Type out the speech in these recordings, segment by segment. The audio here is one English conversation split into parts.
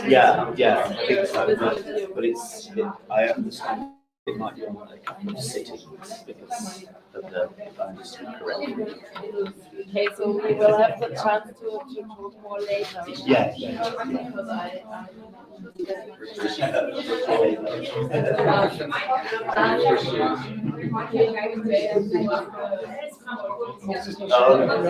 Yeah, yeah, I think so. But I understand it might be on a couple of sittings because of the, if I understand correctly. Okay, so we will have the chance to talk more later. Yeah, yeah. Because Oh.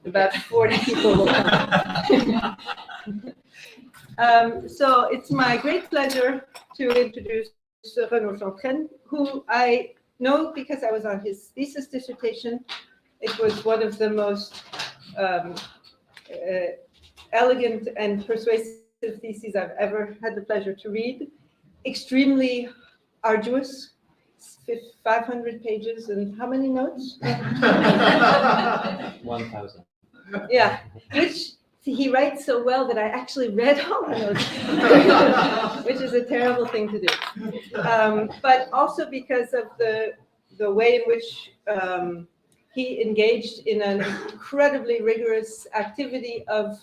about 40 people will come. So it's my great pleasure to introduce Renaud Chantraine, who I know because I was on his thesis dissertation. It was one of the most elegant and persuasive theses I've ever had the pleasure to read. Extremely arduous, 500 pages, and how many notes? 1,000. Yeah, which he writes so well that I actually read all the notes, which is a terrible thing to do. But also because of the way in which he engaged in an incredibly rigorous activity of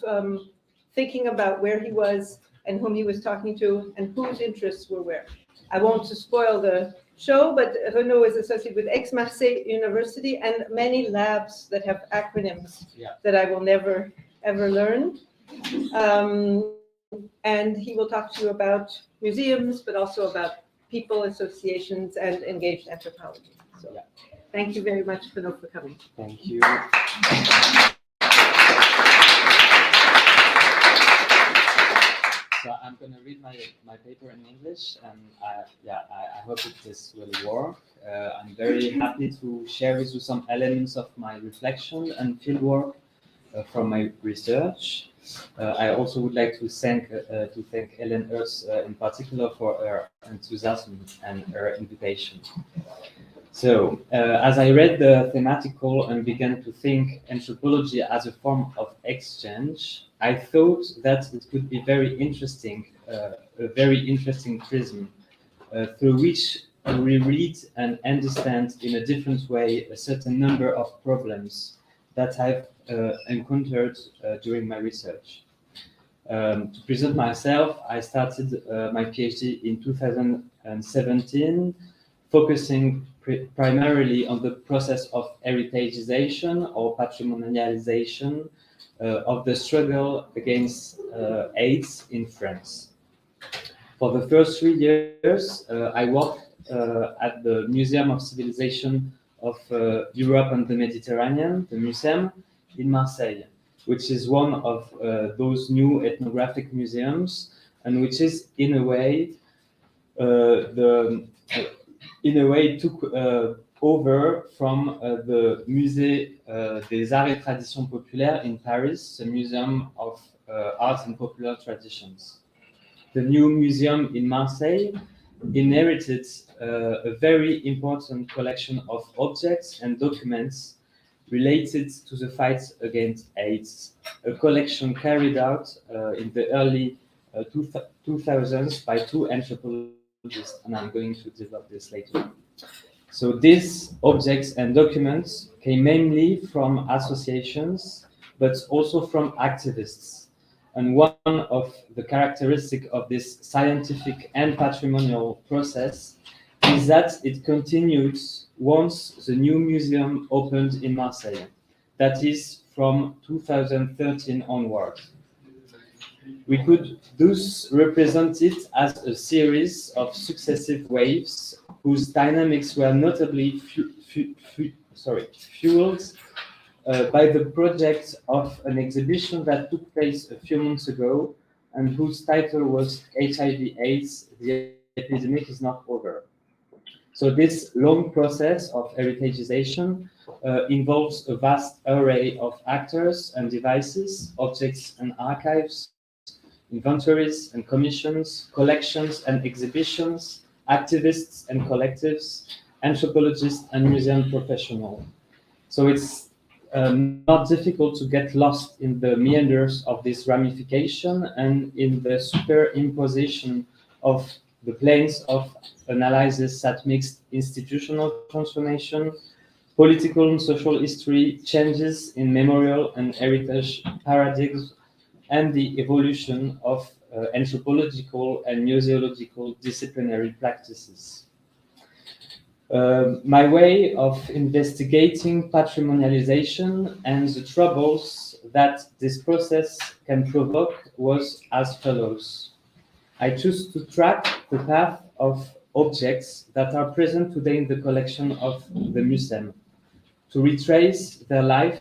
thinking about where he was and whom he was talking to and whose interests were where. I won't spoil the show, but Renaud is associated with Aix-Marseille University and many labs that have acronyms that I will never, ever learn. And he will talk to you about museums, but also about people, associations, and engaged anthropology. So thank you very much, Renaud, for coming. Thank you. So I'm going to read my paper in English, and I hope this will work. I'm very happy to share with you some elements of my reflection and fieldwork from my research. I also would like to thank Ellen Ertz in particular for her enthusiasm and her invitation. So, as I read the thematical and began to think anthropology as a form of exchange, I thought that it could be very interesting, a very interesting prism through which we read and understand in a different way a certain number of problems that I've encountered during my research. To present myself, I started my PhD in 2017, focusing primarily on the process of heritagization or patrimonialization of the struggle against AIDS in France. For the first 3 years, I worked at the Museum of Civilization of Europe and the Mediterranean, the MUSEM, in Marseille, which is one of those new ethnographic museums, and which is in a way took over from the Musée des Arts et Traditions Populaires in Paris, the Museum of Arts and Popular Traditions. The new museum in Marseille inherited a very important collection of objects and documents related to the fight against AIDS, a collection carried out in the early 2000s by two anthropologists, and I'm going to develop this later. So these objects and documents came mainly from associations, but also from activists. And one of the characteristics of this scientific and patrimonial process is that it continued once the new museum opened in Marseille, that is from 2013 onward. We could thus represent it as a series of successive waves whose dynamics were notably fueled by the project of an exhibition that took place a few months ago and whose title was HIV/AIDS, the epidemic is not over. So this long process of heritagization involves a vast array of actors and devices, objects and archives, inventories and commissions, collections and exhibitions, activists and collectives, anthropologists and museum professionals. So it's not difficult to get lost in the meanders of this ramification and in the superimposition of the planes of analysis that mixed institutional transformation, political and social history, changes in memorial and heritage paradigms, and the evolution of anthropological and museological disciplinary practices. My way of investigating patrimonialization and the troubles that this process can provoke was as follows. I choose to track the path of objects that are present today in the collection of the museum, to retrace their life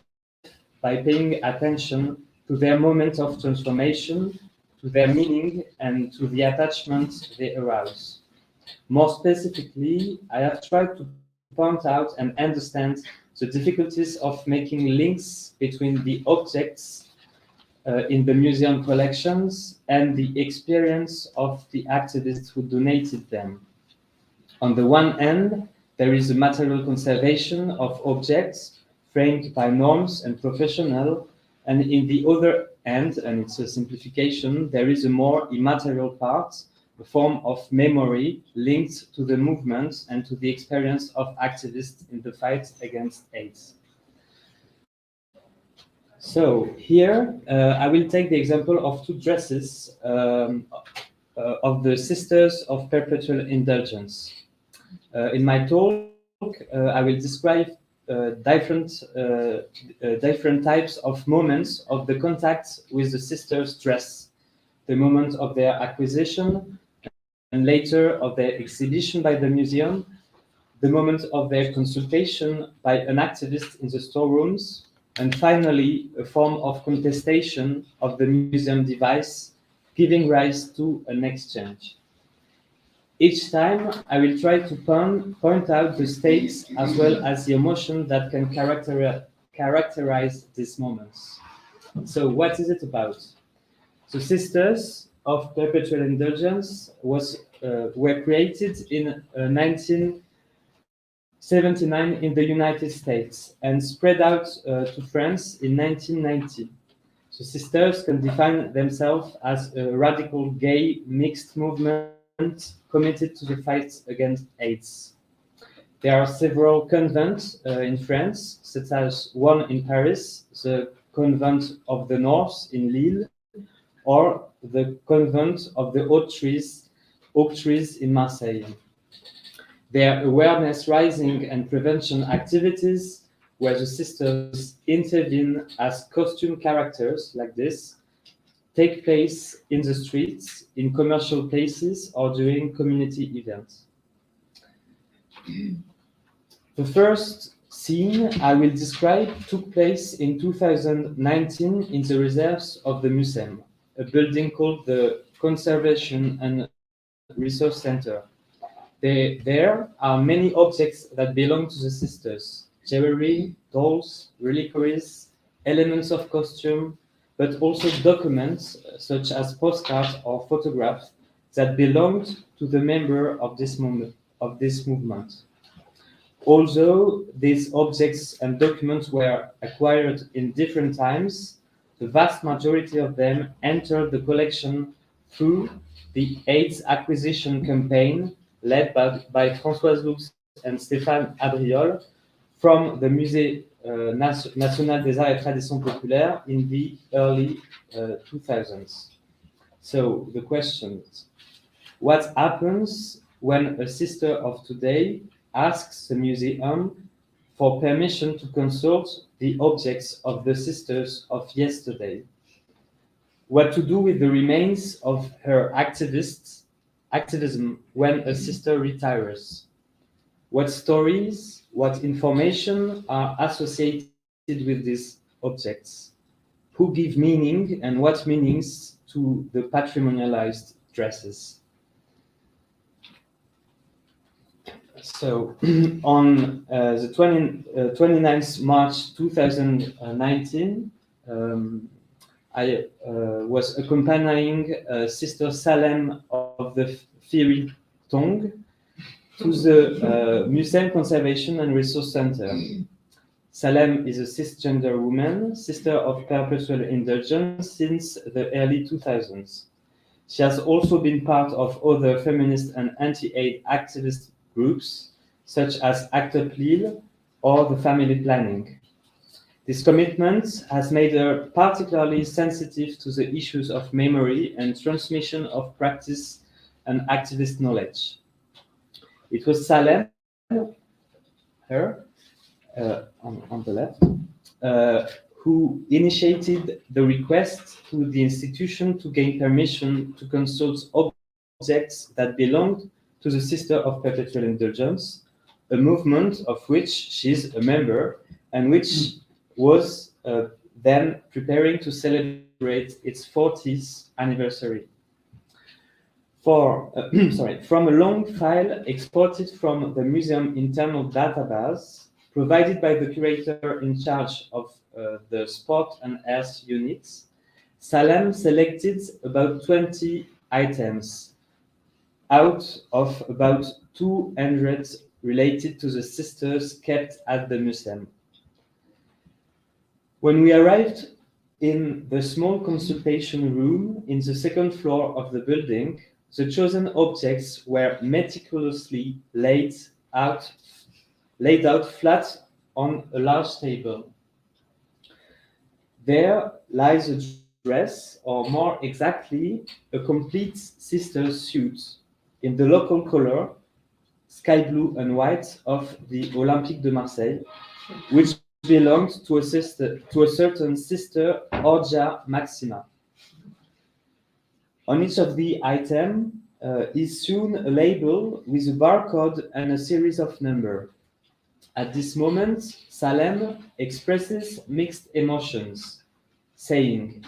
by paying attention to their moment of transformation, to their meaning, and to the attachment they arouse. More specifically, I have tried to point out and understand the difficulties of making links between the objects in the museum collections and the experience of the activists who donated them. On the one hand, there is a material conservation of objects framed by norms and professional, and in the other hand, and it's a simplification, there is a more immaterial part, a form of memory linked to the movement and to the experience of activists in the fight against AIDS. So here, I will take the example of two dresses of the Sisters of Perpetual Indulgence. In my talk, I will describe different types of moments of the contact with the sisters' dress, the moment of their acquisition, and later of their exhibition by the museum, the moment of their consultation by an activist in the storerooms, and finally, a form of contestation of the museum device, giving rise to an exchange. Each time, I will try to point out the states as well as the emotion that can characterize these moments. So what is it about? The Sisters of Perpetual Indulgence were created in 1979 in the United States and spread out to France in 1990. The Sisters can define themselves as a radical gay mixed movement committed to the fight against AIDS. There are several convents in France, such as one in Paris, the Convent of the North in Lille, or the Convent of the Oak Trees in Marseille. Their awareness raising and prevention activities, where the sisters intervene as costume characters like this, take place in the streets, in commercial places, or during community events. The first scene I will describe took place in 2019 in the reserves of the museum, a building called the Conservation and Resource Center. There are many objects that belong to the sisters: jewelry, dolls, reliquaries, elements of costume, but also documents such as postcards or photographs that belonged to the member of this movement. Although these objects and documents were acquired in different times, the vast majority of them entered the collection through the AIDS acquisition campaign led by Françoise Lux and Stéphane Abriol from the Musée National des Arts et Traditions Populaires in the early 2000s. So the question is, what happens when a sister of today asks the museum for permission to consult the objects of the sisters of yesterday? What to do with the remains of her activism when a sister retires? What stories, what information are associated with these objects? Who give meaning and what meanings to the patrimonialized dresses? So on the 29th March 2019, I was accompanying Sister Salem of the Fiery Tongue to the Museum Conservation and Resource Center. Salem is a cisgender woman, sister of perpetual indulgence since the early 2000s. She has also been part of other feminist and anti-AIDS activist groups, such as Act Up Lille or the Family Planning. This commitment has made her particularly sensitive to the issues of memory and transmission of practice and activist knowledge. It was Salem, her, on the left, who initiated the request to the institution to gain permission to consult objects that belonged to the Sister of Perpetual Indulgence, a movement of which she is a member and which was then preparing to celebrate its 40th anniversary. From a long file exported from the museum internal database provided by the curator in charge of the sport and health units, Salem selected about 20 items out of about 200 related to the sisters kept at the museum. When we arrived in the small consultation room in the second floor of the building, the chosen objects were meticulously laid out flat on a large table. There lies a dress, or more exactly, a complete sister's suit in the local color, sky blue and white, of the Olympique de Marseille, which belonged to a certain sister, Orgia Maxima. On each of the items is sewn a label with a barcode and a series of numbers. At this moment, Salem expresses mixed emotions, saying,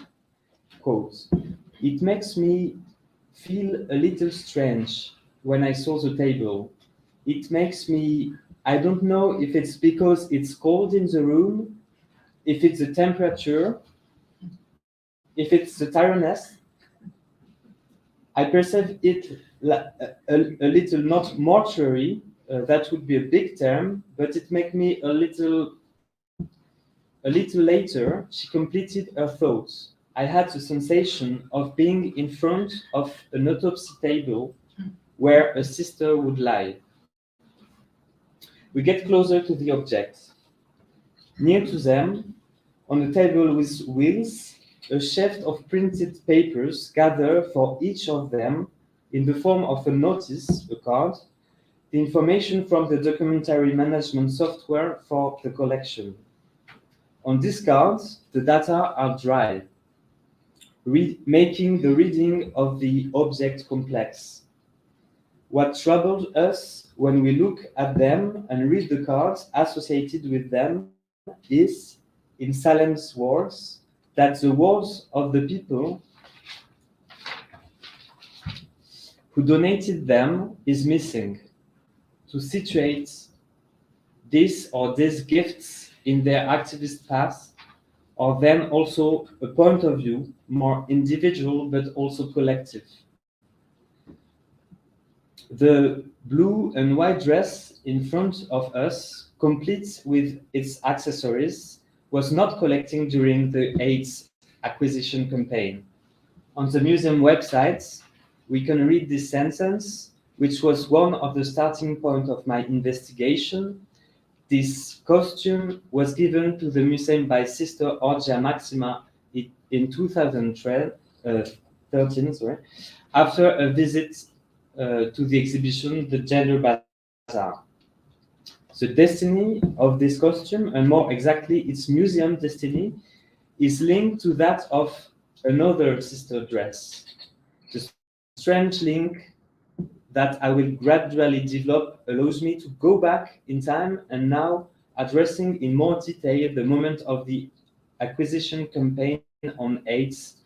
quote, "It makes me feel a little strange when I saw the table. It makes me, I don't know if it's because it's cold in the room, if it's the temperature, if it's the tiredness. I perceive it a little not mortuary, that would be a big term, but it makes me a little later, she completed her thoughts. I had the sensation of being in front of an autopsy table where a sister would lie. We get closer to the objects. Near to them, on a table with wheels, a sheaf of printed papers gather for each of them in the form of a notice, a card, the information from the documentary management software for the collection. On these cards, the data are dry, making the reading of the object complex. What troubled us when we look at them and read the cards associated with them is, in Salem's words, that the words of the people who donated them is missing. To situate this or these gifts in their activist path, or then also a point of view, more individual but also collective. The blue and white dress in front of us, complete with its accessories, was not collecting during the AIDS acquisition campaign. On the museum website, we can read this sentence, which was one of the starting points of my investigation. This costume was given to the museum by Sister Orgia Maxima in 2013, after a visit to the exhibition, The Gender Bazaar. The destiny of this costume, and more exactly its museum destiny, is linked to that of another sister dress. The strange link that I will gradually develop allows me to go back in time and now addressing in more detail the moment of the acquisition campaign on AIDS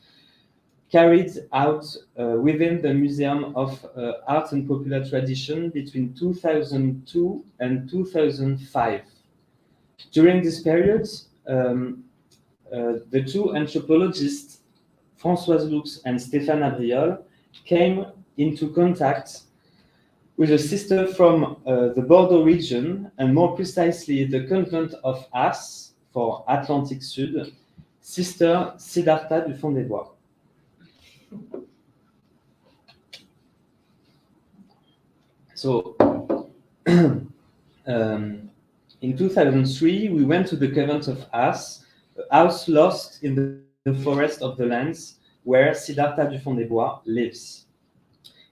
carried out within the Museum of Art and Popular Tradition between 2002 and 2005. During this period, the two anthropologists, Françoise Lux and Stéphane Abriol, came into contact with a sister from the Bordeaux region, and more precisely the convent of Aix for Atlantic Sud, Sister Siddhartha du Fond des Bois. So, in 2003, we went to the convent of Aix, a house lost in the forest of the lands where Siddhartha du Fond des Bois lives.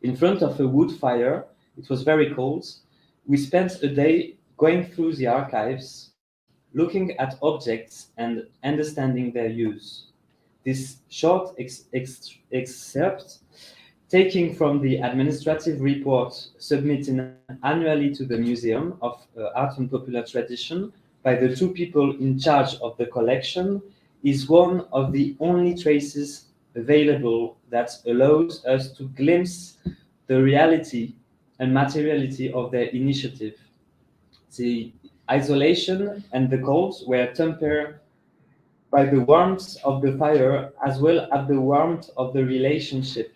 In front of a wood fire, it was very cold. We spent a day going through the archives, looking at objects and understanding their use. This short excerpt, taken from the administrative report submitted annually to the Museum of Art and Popular Tradition by the two people in charge of the collection, is one of the only traces available that allows us to glimpse the reality and materiality of their initiative. The isolation and the cold were tempered by the warmth of the fire as well as the warmth of the relationship.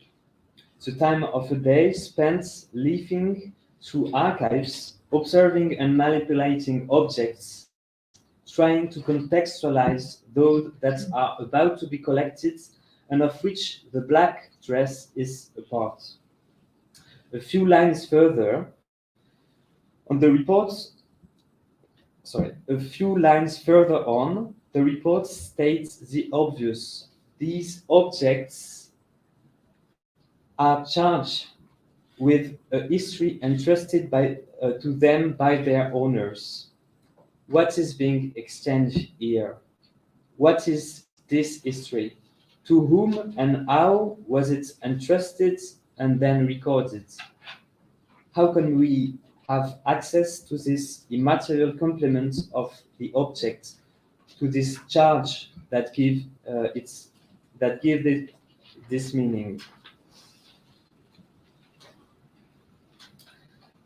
The time of a day spent leafing through archives, observing and manipulating objects, trying to contextualize those that are about to be collected and of which the black dress is a part. A few lines further, on the report, a few lines further on, the report states the obvious. These objects are charged with a history entrusted to them by their owners. What is being exchanged here? What is this history? To whom and how was it entrusted and then recorded? How can we have access to this immaterial complement of the object, to this charge that give it this meaning?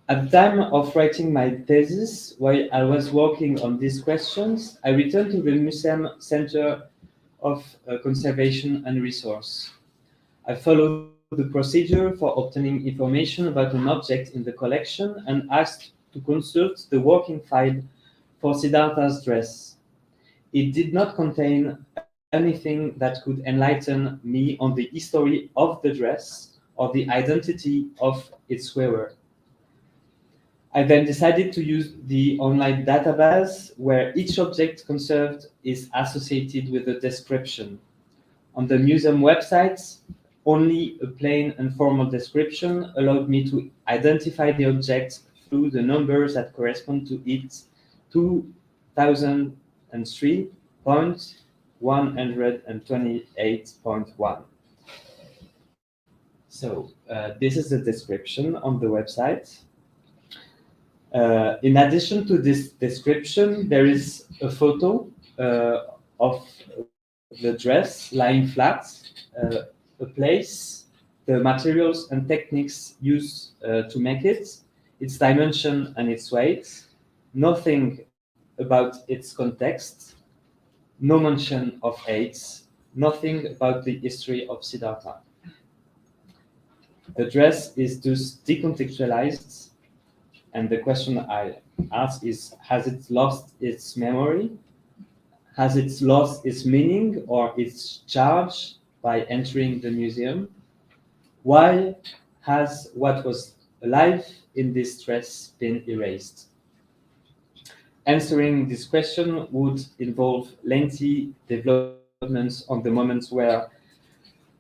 At the time of writing my thesis, while I was working on these questions, I returned to the Museum Center of Conservation and Resource. I followed the procedure for obtaining information about an object in the collection and asked to consult the working file for Siddhartha's dress. It did not contain anything that could enlighten me on the history of the dress or the identity of its wearer. I then decided to use the online database where each object conserved is associated with a description. On the museum website, only a plain and formal description allowed me to identify the object through the numbers that correspond to its 2003.128.1. So this is the description on the website. In addition to this description, there is a photo of the dress lying flat, a place, the materials and techniques used to make it, its dimension and its weight, nothing about its context, no mention of age, nothing about the history of Siddhartha. The dress is thus decontextualized. And the question I ask is, has it lost its memory? Has it lost its meaning or its charge by entering the museum? Why has what was alive in this dress been erased? Answering this question would involve lengthy developments on the moments where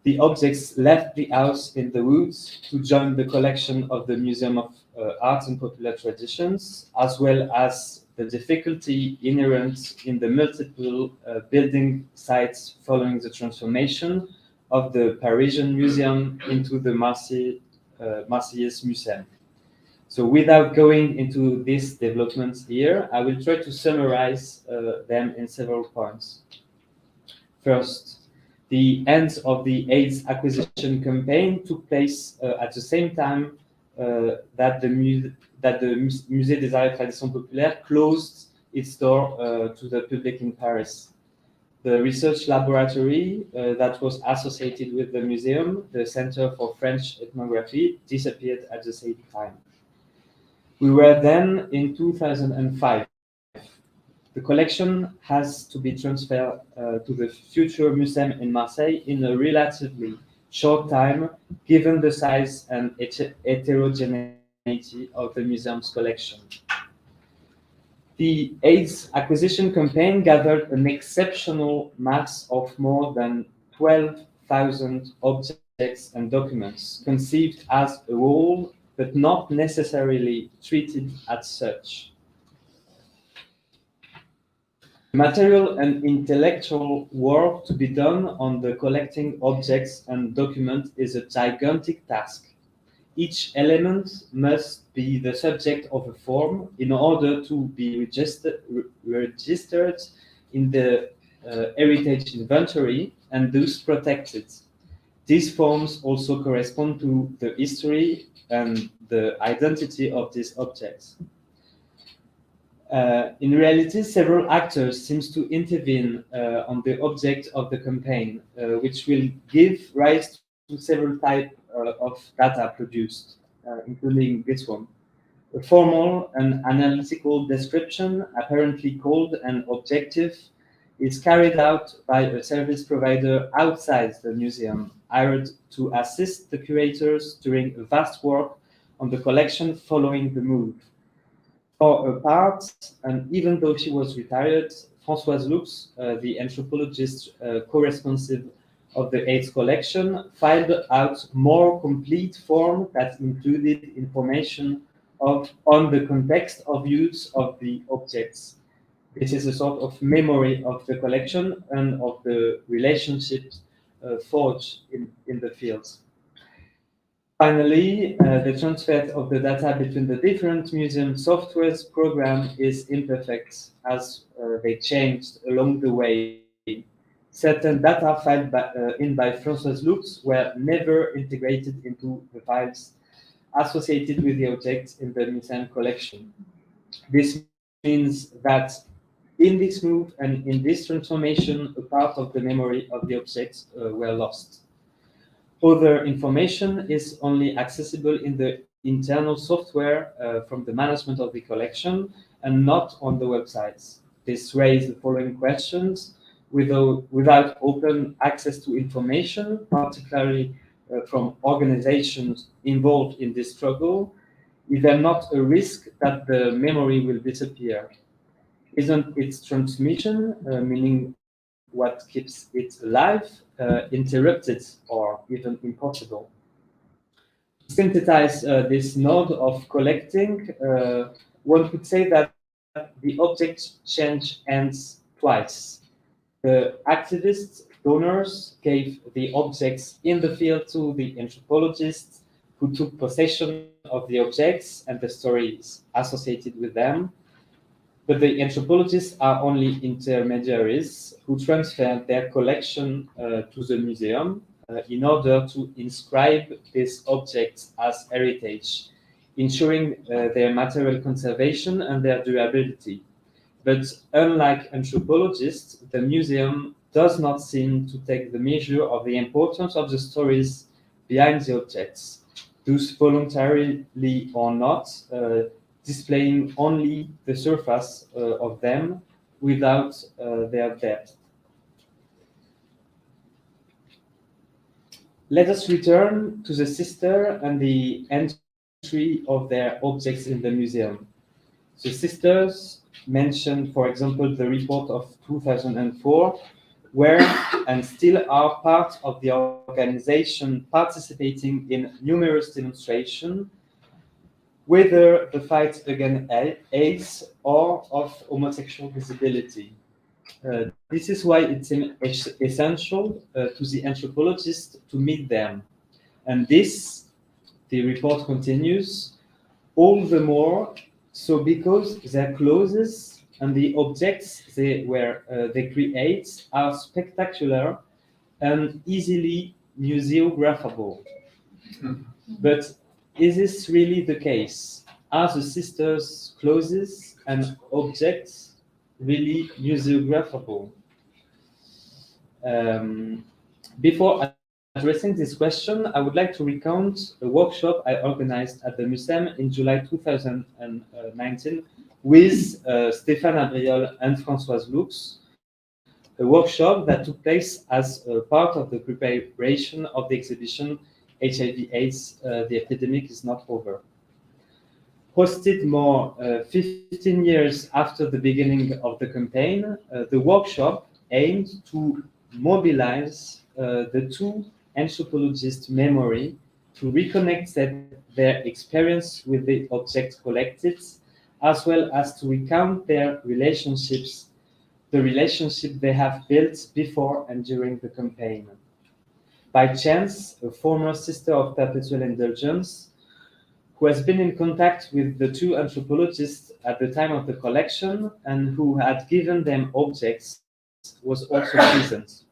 the objects left the house in the woods to join the collection of the Museum of Art and Popular Traditions, as well as the difficulty inherent in the multiple building sites following the transformation of the Parisian Museum into the Marseillaise Museum. So without going into these developments here, I will try to summarize them in several points. First, the end of the AIDS acquisition campaign took place at the same time that the Musée des Arts et Traditions Populaires closed its door to the public in Paris. The research laboratory that was associated with the museum, the Center for French Ethnography, disappeared at the same time. We were then in 2005. The collection has to be transferred to the future museum in Marseille in a relatively short time, given the size and heterogeneity of the museum's collection. The AIDS acquisition campaign gathered an exceptional mass of more than 12,000 objects and documents, conceived as a whole, but not necessarily treated as such. Material and intellectual work to be done on the collecting objects and documents is a gigantic task. Each element must be the subject of a form in order to be registered in the heritage inventory and thus protected. These forms also correspond to the history and the identity of these objects. In reality, several actors seem to intervene on the object of the campaign, which will give rise to several types of data produced, including this one. A formal and analytical description, apparently cold and objective, is carried out by a service provider outside the museum, hired to assist the curators during a vast work on the collection following the move. For her part, and even though she was retired, Françoise Lux, the anthropologist co-responsive of the AIDS collection, filed out more complete form that included information on the context of use of the objects. This is a sort of memory of the collection and of the relationships forged in the fields. Finally, the transfer of the data between the different museum softwares program is imperfect as they changed along the way. Certain data filed in by Françoise Lux were never integrated into the files associated with the objects in the museum collection. This means that in this move and in this transformation, a part of the memory of the objects were lost. Other information is only accessible in the internal software from the management of the collection and not on the websites. This raises the following questions. Without open access to information, particularly from organizations involved in this struggle, is there not a risk that the memory will disappear? Isn't its transmission, meaning what keeps it alive, interrupted or even impossible? To synthesize this node of collecting, one could say that the object change ends twice. The activists, donors, gave the objects in the field to the anthropologists who took possession of the objects and the stories associated with them. But the anthropologists are only intermediaries who transfer their collection to the museum in order to inscribe these objects as heritage, ensuring their material conservation and their durability. But unlike anthropologists, the museum does not seem to take the measure of the importance of the stories behind the objects, thus voluntarily or not, displaying only the surface of them without their depth. Let us return to the sister and the entry of their objects in the museum. The sisters mentioned, for example, the report of 2004, were and still are part of the organization participating in numerous demonstrations, whether the fight against AIDS or of homosexual visibility. This is why it's essential to the anthropologists to meet them. And this, the report continues, all the more so because their clothes and the objects they create are spectacular and easily museographable. But is this really the case? Are the sisters' clothes and objects really museographable? Before addressing this question, I would like to recount a workshop I organized at the museum in July 2019 with Stéphane Abriol and Françoise Lux, a workshop that took place as a part of the preparation of the exhibition HIV/AIDS, the epidemic is not over. Hosted more 15 years after the beginning of the campaign, the workshop aimed to mobilize the two anthropologists' memory to reconnect their experience with the objects collected, as well as to recount their relationships, the relationship they have built before and during the campaign. By chance, a former sister of perpetual indulgence, who has been in contact with the two anthropologists at the time of the collection and who had given them objects, was also present.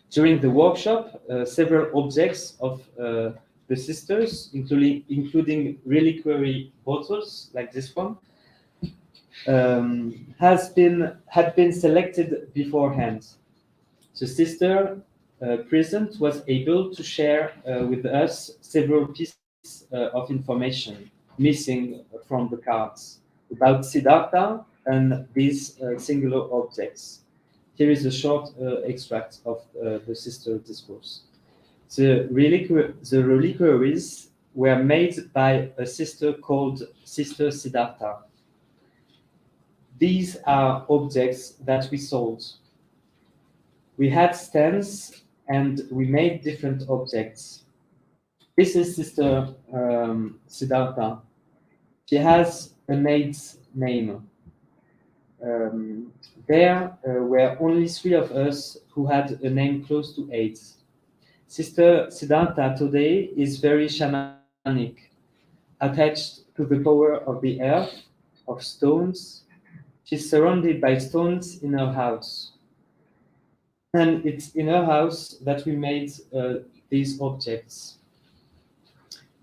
During the workshop, several objects of the sisters, including reliquary bottles like this one, had been selected beforehand. The sister present was able to share with us several pieces of information missing from the cards about Siddhartha and these singular objects. Here is a short extract of the sister discourse. The reliquaries were made by a sister called Sister Siddhartha. These are objects that we sold. We had stands and we made different objects. This is Sister Siddhartha. She has a maid's name. There were only 3 of us who had a name close to 8. Sister Siddhartha today is very shamanic, attached to the power of the earth, of stones. She's surrounded by stones in her house. And it's in her house that we made these objects.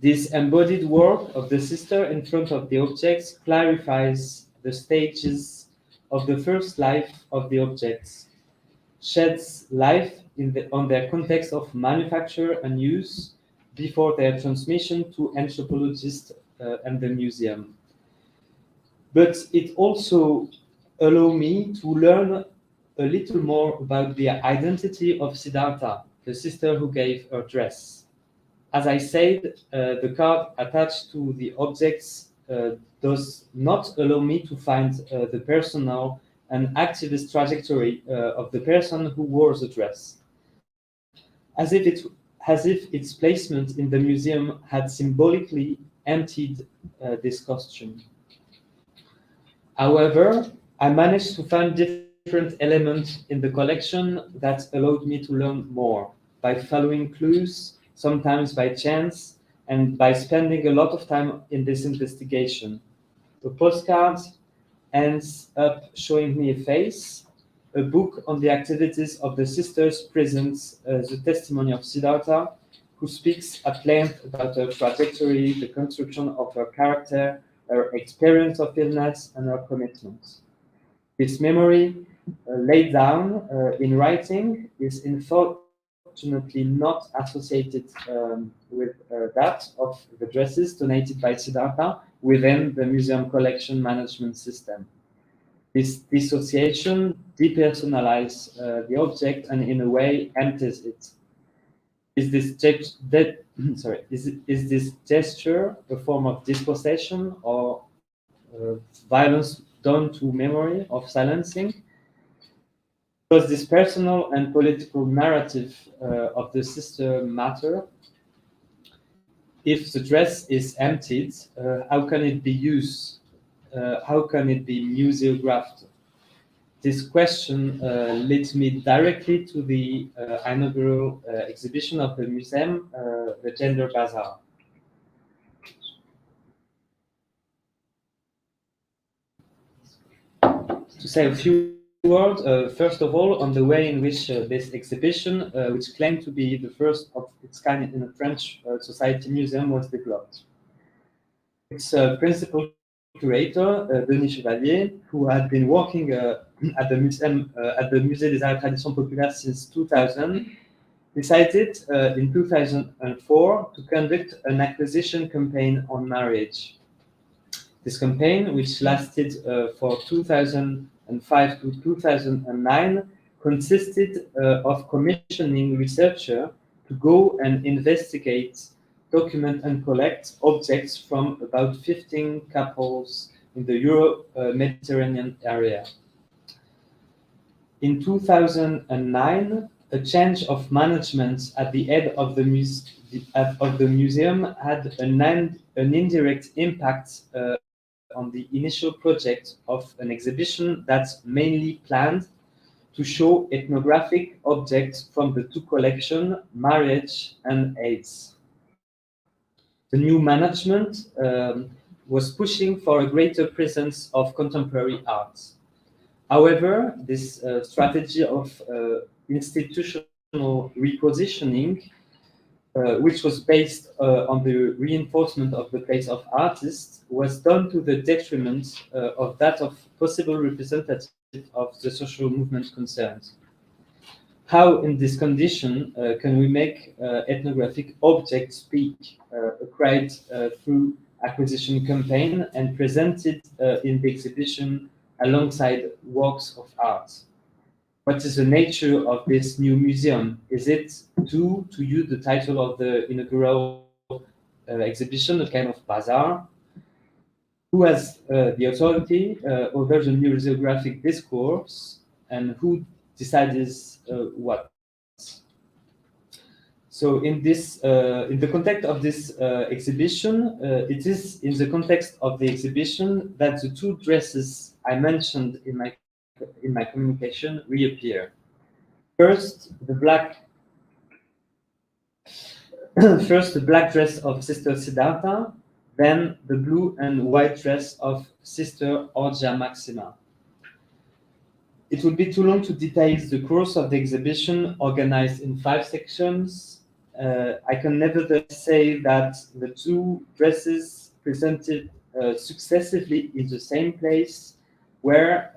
This embodied work of the sister in front of the objects clarifies the stages of the first life of the objects, sheds light on their context of manufacture and use before their transmission to anthropologists and the museum. But it also allows me to learn a little more about the identity of Siddhartha, the sister who gave her dress. As I said, the card attached to the objects does not allow me to find the personal and activist trajectory of the person who wore the dress, as if its placement in the museum had symbolically emptied this costume. However, I managed to find different elements in the collection that allowed me to learn more by following clues, sometimes by chance, and by spending a lot of time in this investigation. The postcard ends up showing me a face. A book on the activities of the sisters presents the testimony of Siddhartha, who speaks at length about her trajectory, the construction of her character, her experience of illness, and her commitment. This memory, laid down in writing, is unfortunately not associated with that of the dresses donated by Siddhartha within the museum collection management system. This dissociation depersonalizes the object and in a way empties it. Is this gesture a form of dispossession or violence done to memory of silencing? Does this personal and political narrative of the sister matter? If the dress is emptied, how can it be used? How can it be museographed? This question leads me directly to the inaugural exhibition of the museum, the Gender Bazaar. To say a few words, first of all, on the way in which this exhibition, which claimed to be the first of its kind in a French society museum, was developed. Its principal curator, Denis Chevalier, who had been working at the museum, at the Musée des Arts et Traditions Populaires since 2000, decided in 2004 to conduct an acquisition campaign on marriage. This campaign, which lasted for 2005 to 2009, consisted of commissioning researchers to go and investigate, document and collect objects from about 15 couples in the Euro-Mediterranean area. In 2009, a change of management at the head of the museum had an indirect impact on the initial project of an exhibition that's mainly planned to show ethnographic objects from the two collections, marriage and AIDS. The new management was pushing for a greater presence of contemporary art. However, this strategy of institutional repositioning, which was based on the reinforcement of the place of artists, was done to the detriment of that of possible representatives of the social movement concerned. How, in this condition, can we make ethnographic objects speak, acquired through acquisition campaign and presented in the exhibition alongside works of art? What is the nature of this new museum? Is it, to use the title of the inaugural exhibition, a kind of bazaar? Who has the authority over the museographic discourse, and who decides what? So in this, in the context of this exhibition, it is in the context of the exhibition that the two dresses I mentioned in my communication reappear. First, the black dress of Sister Siddhartha, then the blue and white dress of Sister Orgia Maxima. It would be too long to detail the course of the exhibition organized in 5 sections. I can nevertheless say that the two dresses presented successively in the same place, where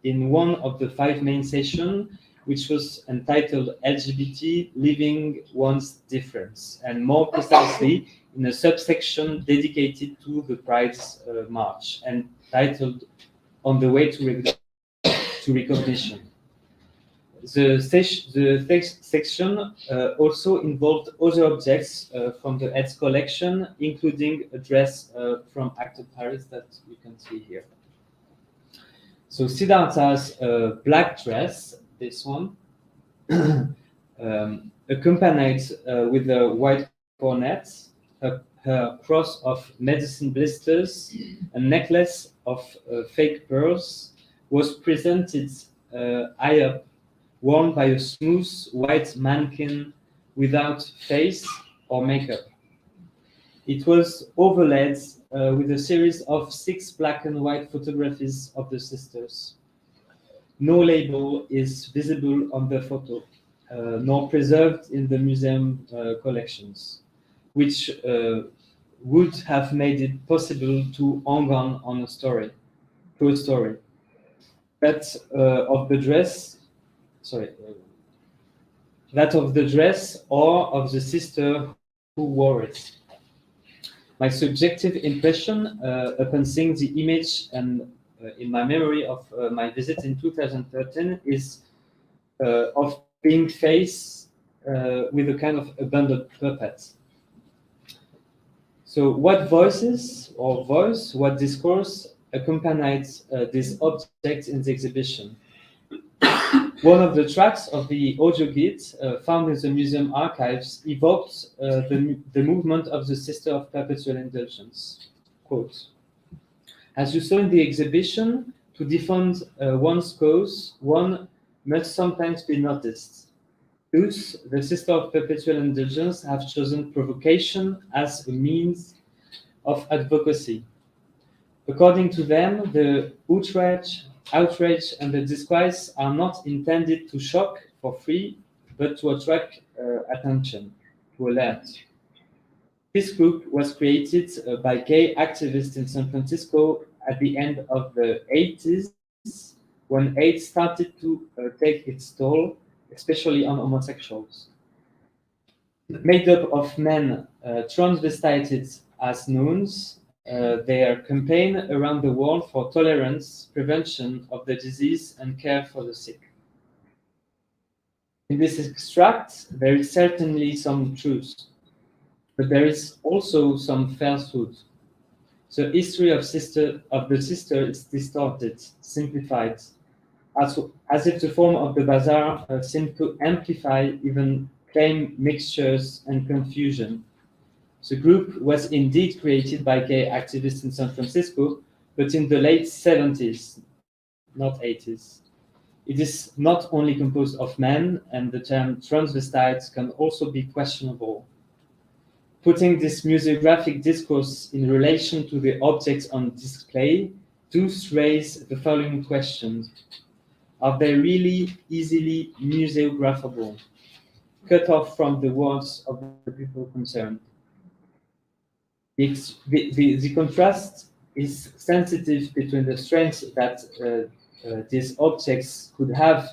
in one of the 5 main sessions, which was entitled LGBT Living One's Difference, and more precisely in a subsection dedicated to the Pride March and titled On the Way to Recognition. The section also involved other objects from the Aix collection, including a dress from Actes of Paris that you can see here. So Siddhartha's black dress, this one, accompanied with a white coronet, her cross of medicine blisters, a necklace of fake pearls, was presented high up, worn by a smooth white mannequin without face or makeup. It was overlaid with a series of 6 black and white photographies of the sisters. No label is visible on the photo, nor preserved in the museum collections, which would have made it possible to hang on a story, to a story. That of the dress, that of the dress or of the sister who wore it. My subjective impression upon seeing the image and in my memory of my visit in 2013 is of being faced with a kind of abandoned puppet. So what voices or voice, what discourse accompanied this object in the exhibition? One of the tracks of the audio guide found in the museum archives evoked the movement of the Sister of Perpetual Indulgence. Quote, "As you saw in the exhibition, to defend one's cause, one must sometimes be noticed. Thus, the Sister of Perpetual Indulgence have chosen provocation as a means of advocacy. According to them, the outrage and the disgrace are not intended to shock for free, but to attract attention, to alert. This group was created by gay activists in San Francisco at the end of the 80s, when AIDS started to take its toll, especially on homosexuals. Made up of men transvestited as nuns, their campaign around the world for tolerance, prevention of the disease, and care for the sick. In this extract, there is certainly some truth, but there is also some falsehood. The history of the sister is distorted, simplified, as if the form of the bazaar seemed to amplify, even claim mixtures and confusion. The group was indeed created by gay activists in San Francisco, but in the late 70s, not 80s. It is not only composed of men, and the term transvestites can also be questionable. Putting this museographic discourse in relation to the objects on display thus raise the following questions. Are they really easily museographable, cut off from the words of the people concerned? The contrast is sensitive between the strengths that these objects could have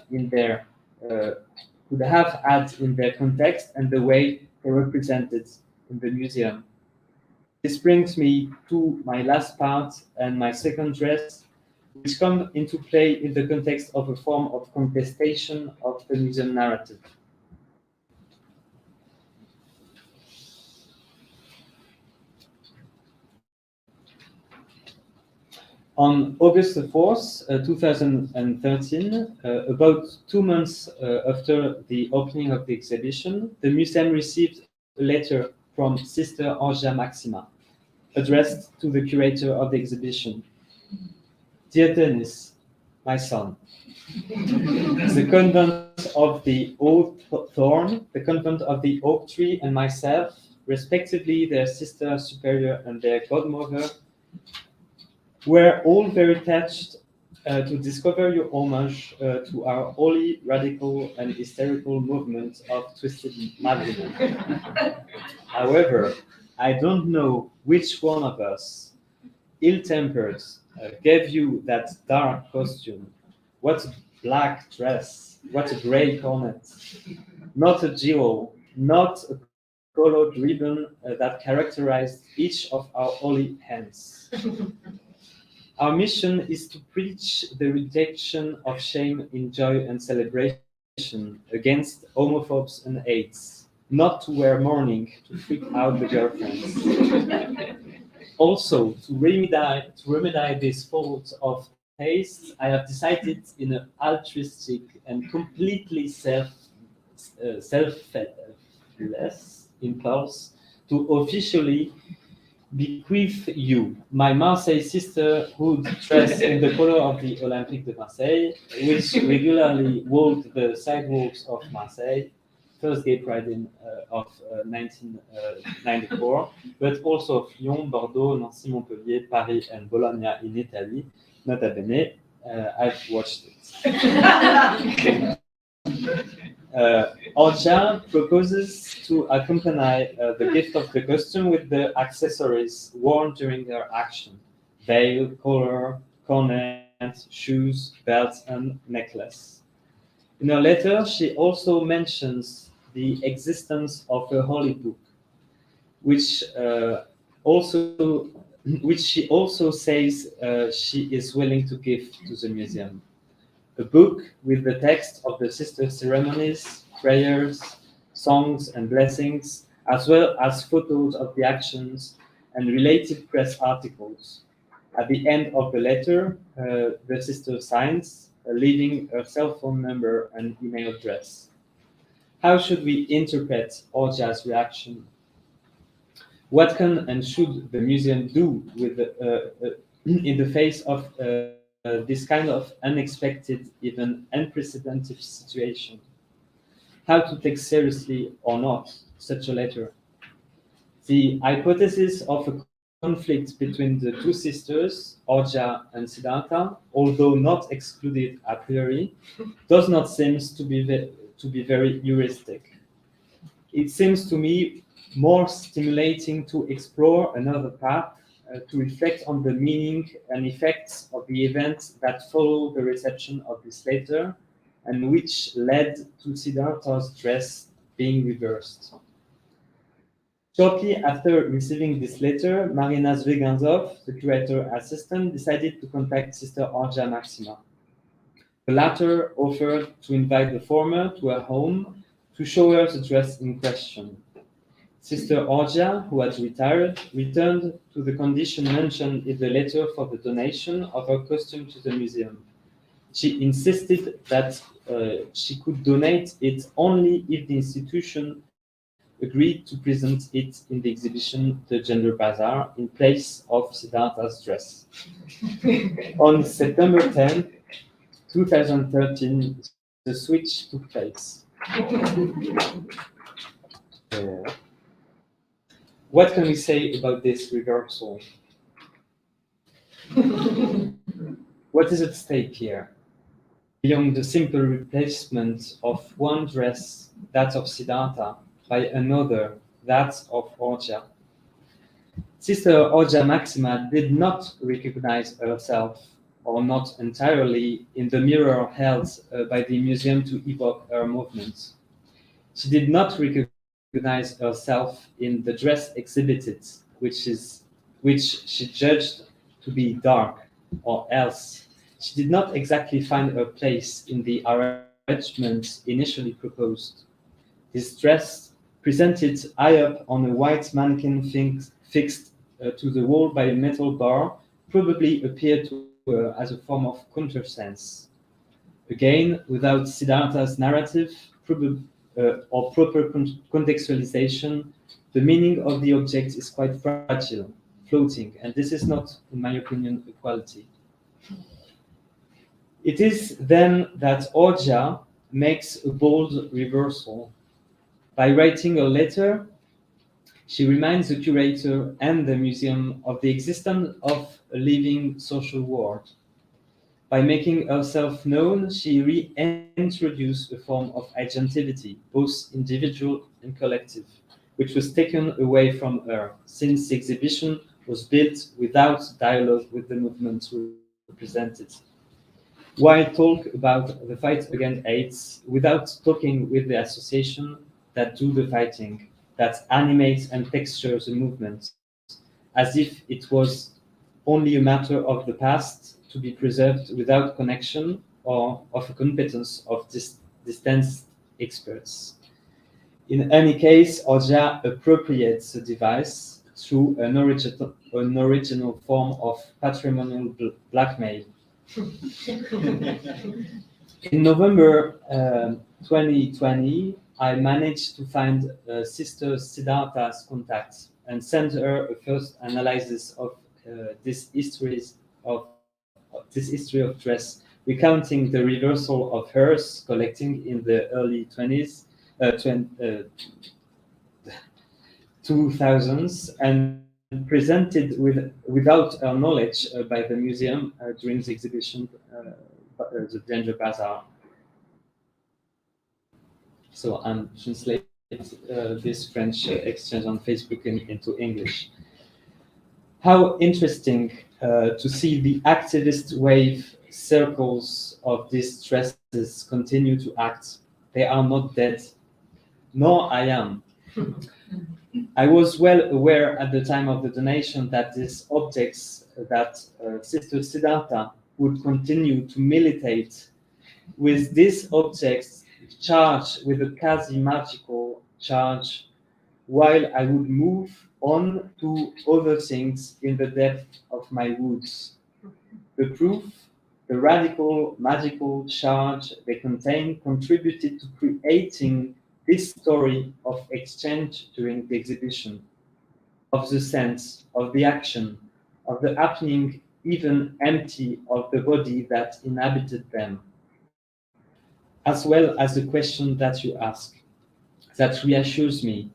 had in their context and the way they're represented in the museum. This brings me to my last part and my second dress, which come into play in the context of a form of contestation of the museum narrative. On August 4th, 2013, about 2 months after the opening of the exhibition, the museum received a letter from Sister Orgia Maxima, addressed to the curator of the exhibition. Dear Denis, my son, the convent of the Old Thorn, the convent of the Oak Tree, and myself, respectively their sister superior and their godmother, were all very touched to discover your homage to our holy, radical, and hysterical movement of Twisted Madrigal. However, I don't know which one of us, ill-tempered, gave you that dark costume. What a black dress, what a grey cornet. Not a jewel, not a colored ribbon that characterized each of our holy hands. Our mission is to preach the rejection of shame in joy and celebration against homophobes and AIDS, not to wear mourning to freak out the girlfriends. Also, to remedy this fault of taste, I have decided in an altruistic and completely selfless impulse to officially bequeath you my Marseille sisterhood dress in the color of the Olympique de Marseille, which regularly walked the sidewalks of Marseille, first gay pride of 1994, but also of Lyon, Bordeaux, Nancy, Montpellier, Paris, and Bologna in Italy. Nota bene, I've watched it. Orgia proposes to accompany the gift of the costume with the accessories worn during her action: veil, collar, cornet, shoes, belt, and necklace. In her letter, she also mentions the existence of a holy book, which she also says she is willing to give to the museum. A book with the text of the sister ceremonies, prayers, songs, and blessings, as well as photos of the actions and related press articles. At the end of the letter, the sister signs, leaving her cell phone number and email address. How should we interpret Orgia's reaction? What can and should the museum do with in the face of this kind of unexpected, even unprecedented situation? How to take seriously or not such a letter? The hypothesis of a conflict between the two sisters, Orgia and Siddhartha, although not excluded a priori, does not seem to be very heuristic. It seems to me more stimulating to explore another path, to reflect on the meaning and effects of the events that follow the reception of this letter and which led to Siddhartha's dress being reversed. Shortly after receiving this letter, Marina Zveganzov, the curator assistant, decided to contact Sister Orgia Maxima. The latter offered to invite the former to her home to show her the dress in question. Sister Orgia, who had retired, returned to the condition mentioned in the letter for the donation of her costume to the museum. She insisted that she could donate it only if the institution agreed to present it in the exhibition The Gender Bazaar in place of Siddhartha's dress. On September 10, 2013, the switch took place. What can we say about this reversal? What is at stake here? Beyond the simple replacement of one dress, that of Siddhartha, by another, that of Orja. Sister Orja Maxima did not recognize herself, or not entirely, in the mirror held by the museum to evoke her movements. She did not recognize herself in the dress exhibited, which she judged to be dark, or else she did not exactly find her place in the arrangement initially proposed. This dress, presented high up on a white mannequin fixed to the wall by a metal bar, probably appeared to her as a form of countersense. Again, without Siddhartha's narrative or proper contextualization, the meaning of the object is quite fragile, floating, and this is not, in my opinion, a quality. It is then that Orja makes a bold reversal. By writing a letter, she reminds the curator and the museum of the existence of a living social world. By making herself known, she reintroduced a form of agentivity, both individual and collective, which was taken away from her, since the exhibition was built without dialogue with the movement represented. Why talk about the fight against AIDS without talking with the association that do the fighting, that animates and textures the movement, as if it was only a matter of the past to be preserved without connection or of a competence of distanced experts. In any case, Orja appropriates the device through an original form of patrimonial blackmail. In November 2020, I managed to find Sister Siddhartha's contact and sent her a first analysis of this history of dress, recounting the reversal of hers collecting in the early 2000s and presented without her knowledge by the museum during the exhibition, the Gender Bazaar. So I'm translating this French exchange on Facebook into English. How interesting to see the activist wave circles of these dresses continue to act. They are not dead, nor I am. I was well aware at the time of the donation that these objects, that Sister Siddhartha would continue to militate with these objects charged with a quasi-magical charge, while I would move on to other things in the depth of my woods. The proof, the radical, magical charge they contain contributed to creating this story of exchange during the exhibition, of the sense, of the action, of the happening, even empty of the body that inhabited them, as well as the question that you ask, that reassures me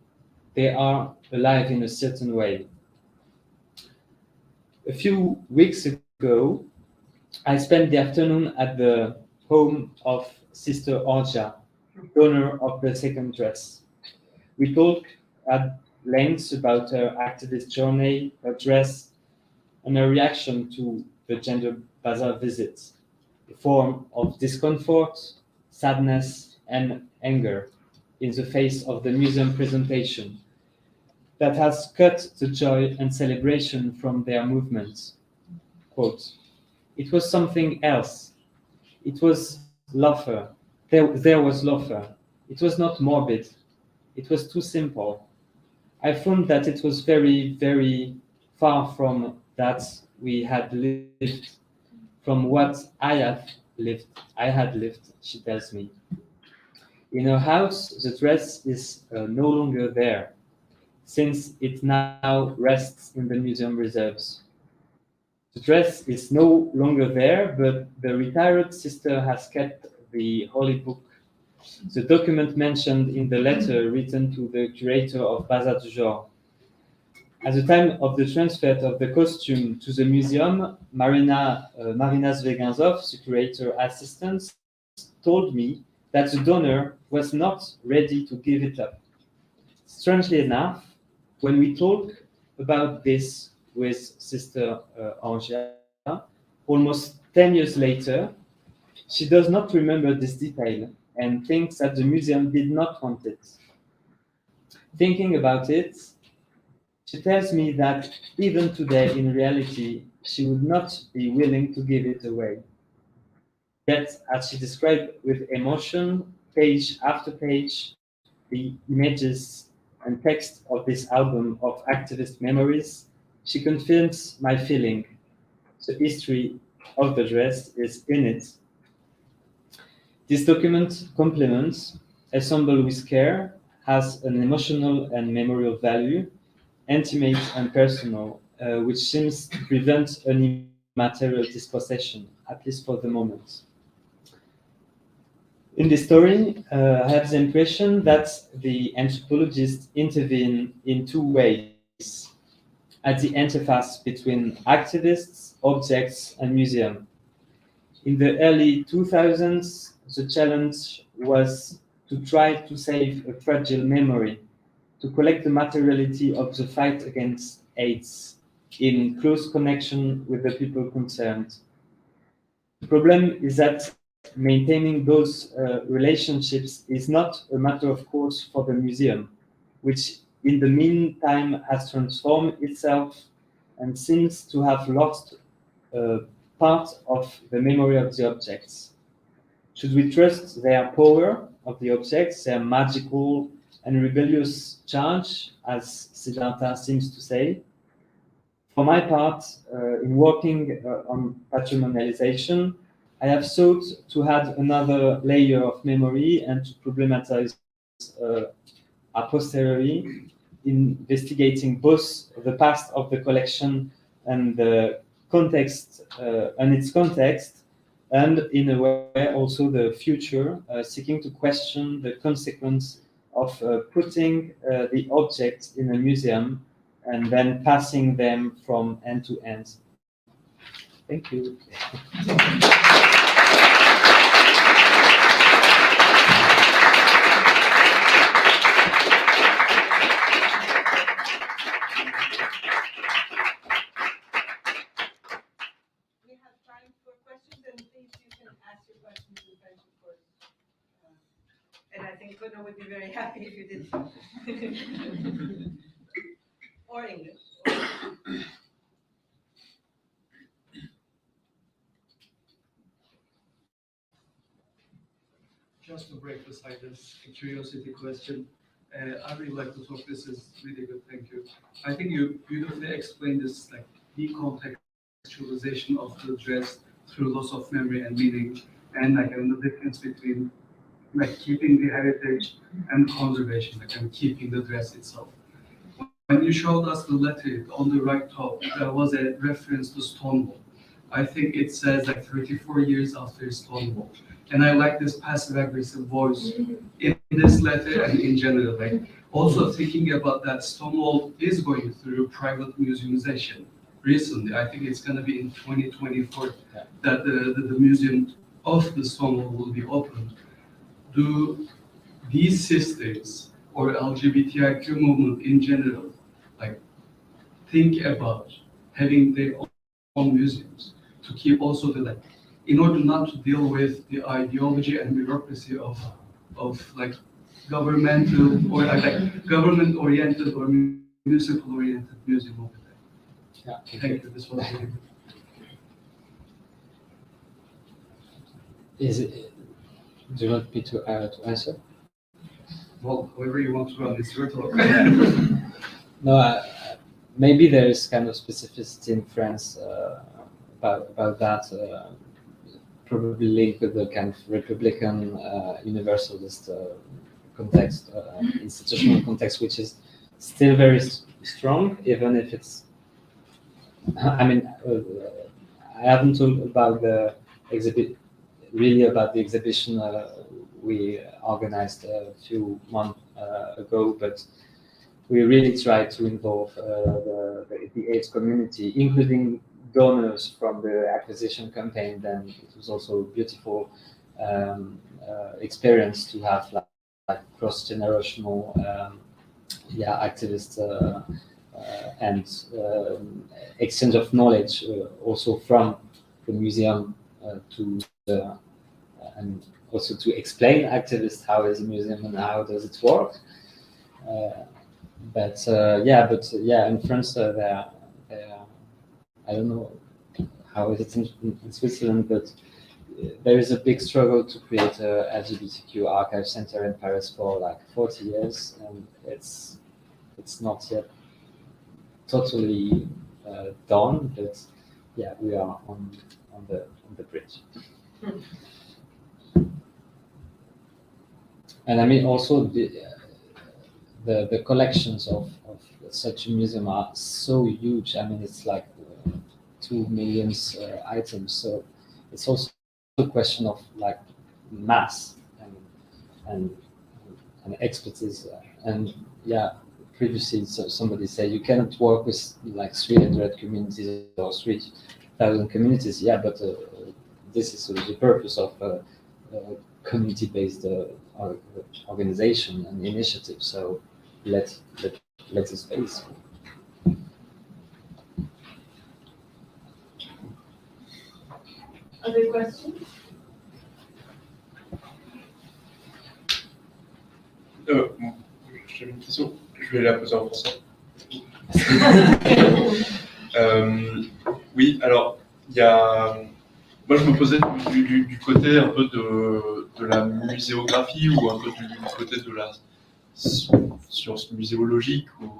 they are alive in a certain way. A few weeks ago, I spent the afternoon at the home of Sister Orja, donor of the second dress. We talked at length about her activist journey, her dress, and her reaction to the Gender Bazaar visit, a form of discomfort, sadness, and anger in the face of the museum presentation that has cut the joy and celebration from their movement. Quote, "It was something else. It was laughter. There was laughter. It was not morbid. It was too simple. I found that it was very, very far from that we had lived, from what I had lived, she tells me. In her house, the dress is no longer there, since it now rests in the museum reserves. The dress is no longer there, but the retired sister has kept the holy book, the document mentioned in the letter written to the curator of Bazaar du Genre. At the time of the transfer of the costume to the museum, Marina Zveganzov, the curator assistant, told me that the donor was not ready to give it up. Strangely enough, when we talk about this with Sister Angia, almost 10 years later, she does not remember this detail and thinks that the museum did not want it. Thinking about it, she tells me that even today, in reality, she would not be willing to give it away. Yet, as she described with emotion, page after page, the images and text of this album of activist memories, she confirms my feeling. The history of the dress is in it. This document complements, assembled with care, has an emotional and memorial value, intimate and personal, which seems to prevent any material dispossession, at least for the moment. In this story, I have the impression that the anthropologists intervene in two ways, at the interface between activists, objects, and museum. In the early 2000s, the challenge was to try to save a fragile memory, to collect the materiality of the fight against AIDS in close connection with the people concerned. The problem is that maintaining those relationships is not a matter of course for the museum, which in the meantime has transformed itself and seems to have lost part of the memory of the objects. Should we trust their power of the objects, their magical and rebellious charge, as Siddhartha seems to say? For my part, in working on patrimonialization, I have sought to add another layer of memory and to problematize a posteriori, investigating both the past of the collection and the context and its context, and in a way also the future, seeking to question the consequence of putting the objects in a museum and then passing them from end to end. Thank you. And I think Renaud would be very happy if you did. Or English. Just to break the silence, a curiosity question. I really like to talk. This is really good. Thank you. I think you beautifully explained this, like decontextualization of the dress through loss of memory and meaning, and like the difference between like keeping the heritage and conservation, like and keeping the dress itself. When you showed us the letter on the right top, there was a reference to Stonewall. I think it says like 34 years after Stonewall. And I like this passive-aggressive voice in this letter and in general. Like also thinking about that Stonewall is going through private museumization recently. I think it's going to be in 2024 that the museum of the Stonewall will be opened. Do these systems or LGBTIQ movement in general, like think about having their own museums to keep also the like, in order not to deal with the ideology and bureaucracy of like governmental or like government-oriented or municipal-oriented museum over there. Yeah, Thank you. This was really good. Is it? Do you want me to answer? Well, however you want to run this, your talk. No, maybe there is kind of specificity in France about that, probably linked with the kind of Republican universalist context, institutional context, which is still very strong, even if it's. I mean, I haven't told about the exhibition we organized a few months ago, but we really try to involve the AIDS community, including donors from the acquisition campaign. Then it was also a beautiful experience to have like cross-generational activists and exchange of knowledge also from the museum to the and also to explain activists how is a museum and how does it work. But in France I don't know how is it in Switzerland, but there is a big struggle to create a LGBTQ archive center in Paris for like 40 years, and it's not yet totally done, but yeah, we are on the bridge. And I mean, also the collections of such a museum are so huge. I mean, it's like 2 million items. So it's also a question of like mass and expertise. And yeah, previously somebody said you cannot work with like 300 communities or 3,000 communities. Yeah, but this is sort of the purpose of community-based organization and initiative. So let the space. Other questions? J'ai une question, je vais la poser en français. Oui, alors, il y a... Moi, je me posais du côté un peu de la muséographie ou un peu du côté de la science muséologique ou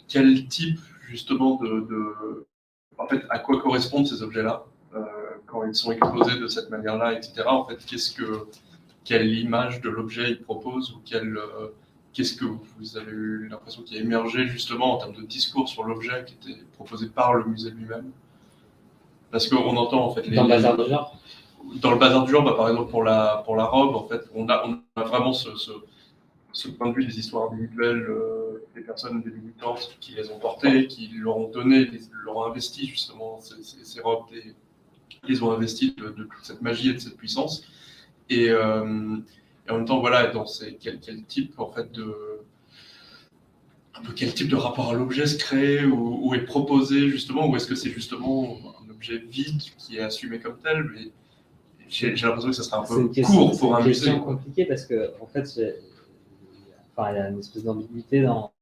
quel type, justement, en fait, à quoi correspondent ces objets-là quand ils sont exposés de cette manière-là, etc. En fait, quelle image de l'objet ils proposent ou qu'est-ce que vous avez eu l'impression qui a émergé justement en termes de discours sur l'objet qui était proposé par le musée lui-même? Parce qu'on entend en fait dans le bazar du genre. Dans le bazar du genre, par exemple pour la robe, en fait, on a vraiment ce point de vue des histoires individuelles des personnes, des militantes qui les ont portées, qui leur ont donné, leur ont investi justement ces robes, les ont investis de toute cette magie et de cette puissance. Et en même temps, voilà, quel type en fait quel type de rapport à l'objet se crée ou est proposé justement, ou est-ce que c'est justement un objet vide qui est assumé comme tel? Mais j'ai l'impression que ça sera un peu court pour un musée. C'est une question compliquée parce que en fait, il y a une espèce d'ambiguïté dans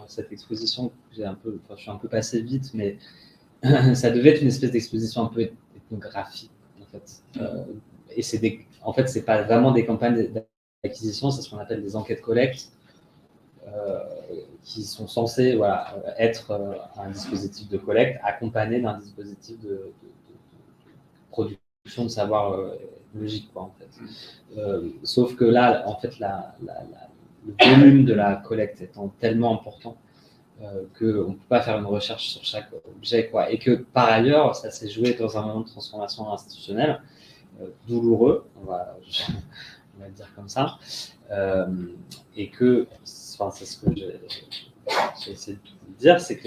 cette exposition. Je suis un peu passé vite, mais ça devait être une espèce d'exposition un peu ethnographique en fait. Et en fait, c'est pas vraiment des campagnes d'acquisition, c'est ce qu'on appelle des enquêtes collectes. Qui sont censés être un dispositif de collecte accompagné d'un dispositif de production de savoir logique, quoi, en fait. Sauf que là, en fait, le volume de la collecte étant tellement important qu'on ne peut pas faire une recherche sur chaque objet, quoi. Et que par ailleurs, ça s'est joué dans un moment de transformation institutionnelle douloureux, on va le dire comme ça, et que c'est ce que j'ai essayé de vous dire, c'est que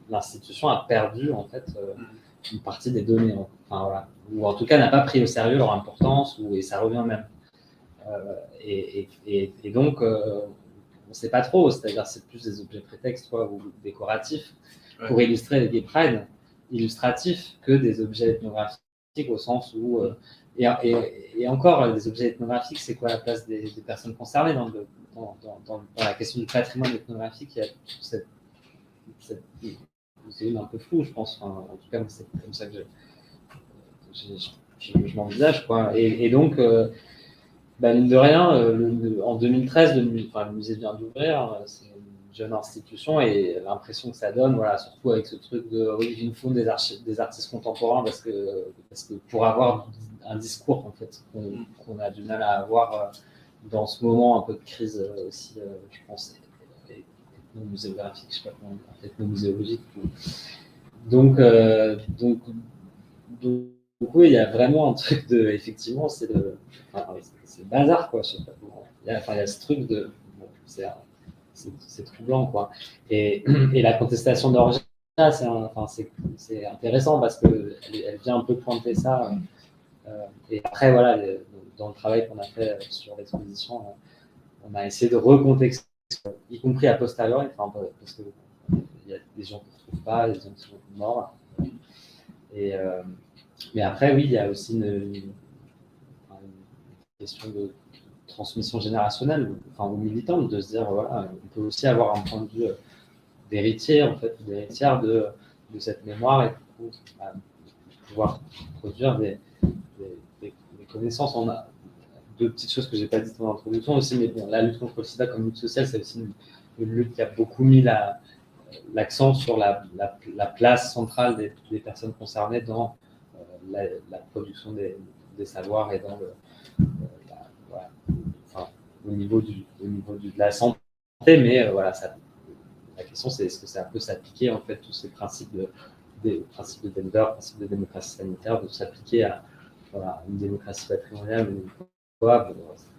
l'institution a perdu en fait une partie des données, ou en tout cas n'a pas pris au sérieux leur importance, et ça revient même. Et donc, on ne sait pas trop, c'est-à-dire c'est plus des objets prétextes ou décoratifs pour illustrer les gay pride, illustratifs que des objets ethnographiques au sens où et encore, les objets ethnographiques, c'est quoi la place des personnes concernées dans la question du patrimoine ethnographique? Il y a cette c'est un peu flou, je pense. En tout cas, c'est comme ça que je m'envisage, quoi. Et donc, mine de rien, en 2013, le musée vient d'ouvrir. C'est une jeune institution et l'impression que ça donne, surtout avec ce truc de oui, il nous faut des artistes contemporains parce que pour avoir un discours en fait qu'on a du mal à avoir dans ce moment un peu de crise aussi, je pense, ethnomuséographique, je sais pas comment dire, ethnomuséologique. Donc oui, il y a vraiment un truc de, effectivement, c'est le bazar, quoi. Je sais pas comment. Il y a ce truc de, c'est troublant, quoi. Et la contestation d'Orgia, c'est intéressant parce qu'elle vient un peu pointer ça. Et après, voilà, dans le travail qu'on a fait sur l'exposition, on a essayé de recontextualiser, y compris a posteriori, parce qu'il y a des gens qui ne retrouvent pas, des gens qui sont morts. Mais après, oui, il y a aussi une question de transmission générationnelle, ou militante, de se dire, voilà, on peut aussi avoir un point de vue d'héritier, en fait, d'héritière de cette mémoire et pouvoir produire des connaissances. On a deux petites choses que je n'ai pas dites dans l'introduction aussi, mais bon, la lutte contre le sida comme lutte sociale, c'est aussi une lutte qui a beaucoup mis l'accent sur la place centrale des personnes concernées dans la production des savoirs et dans au niveau de la santé, mais voilà, la question c'est est-ce que ça peut s'appliquer en fait tous ces principes des principes de Denver, principes de démocratie sanitaire, de s'appliquer à une démocratie patrimoniale, tout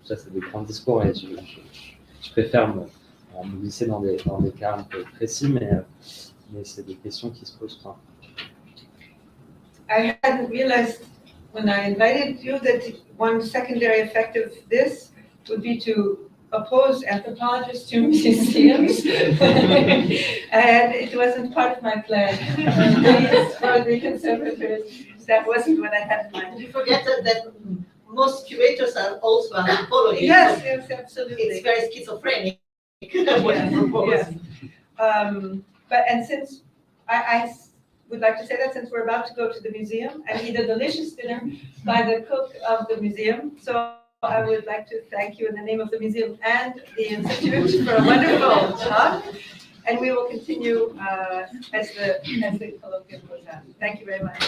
ça c'est des grands discours et je préfère me glisser dans des cas un peu précis, mais c'est des questions qui se posent. I hadn't realized when I invited you that one secondary effect of this would be to oppose anthropologists to museums, and it wasn't part of my plan. For the conservators, that wasn't what I had in mind. You forget that most curators are also anthropologists. Yes, absolutely. It's very schizophrenic. But since I would like to say that since we're about to go to the museum and eat a delicious dinner by the cook of the museum, so I would like to thank you in the name of the museum and the Institute for a wonderful talk, and we will continue as the colloquium goes on. Thank you very much.